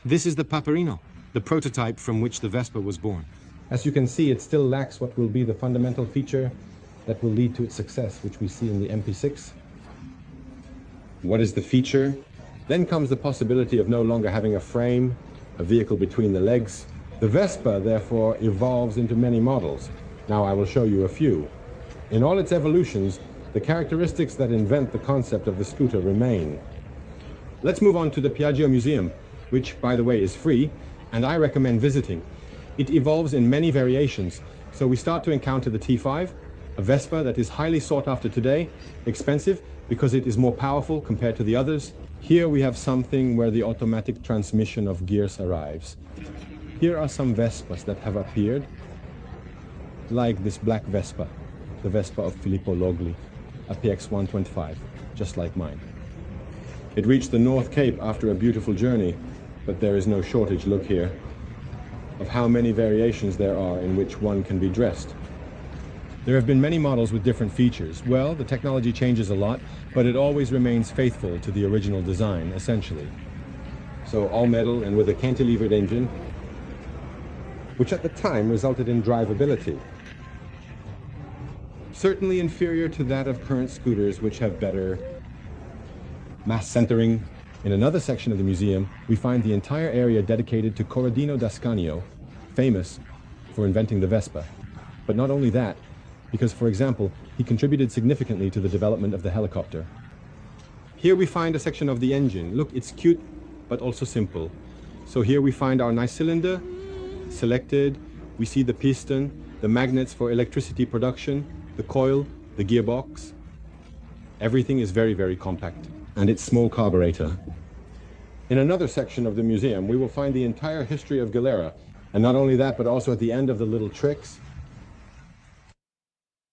This is the Paperino, the prototype from which the Vespa was born. As you can see, it still lacks what will be the fundamental feature that will lead to its success, which we see in the MP6. What is the feature? Then comes the possibility of no longer having a frame, a vehicle between the legs. The Vespa, therefore, evolves into many models. Now I will show you a few. In all its evolutions, the characteristics that invent the concept of the scooter remain. Let's move on to the Piaggio Museum, which, by the way, is free, and I recommend visiting. It evolves in many variations, so we start to encounter the T5, a Vespa that is highly sought after today, expensive because it is more powerful compared to the others. Here we have something where the automatic transmission of gears arrives. Here are some Vespas that have appeared, like this black Vespa, the Vespa of Filippo Logli, a PX 125, just like mine. It reached the North Cape after a beautiful journey, but there is no shortage, look here, of how many variations there are in which one can be dressed. There have been many models with different features. Well, the technology changes a lot, but it always remains faithful to the original design, essentially. So all metal and with a cantilevered engine, which at the time resulted in drivability. Certainly inferior to that of current scooters, which have better mass centering. In another section of the museum, we find the entire area dedicated to Corradino d'Ascanio, famous for inventing the Vespa. But not only that, because, for example, he contributed significantly to the development of the helicopter. Here we find a section of the engine. Look, it's cute, but also simple. So here we find our nice cylinder, selected. We see the piston, the magnets for electricity production, the coil, the gearbox. Everything is very, very compact. And its small carburetor. In another section of the museum, we will find the entire history of Galera. And not only that, but also at the end of the little tricks,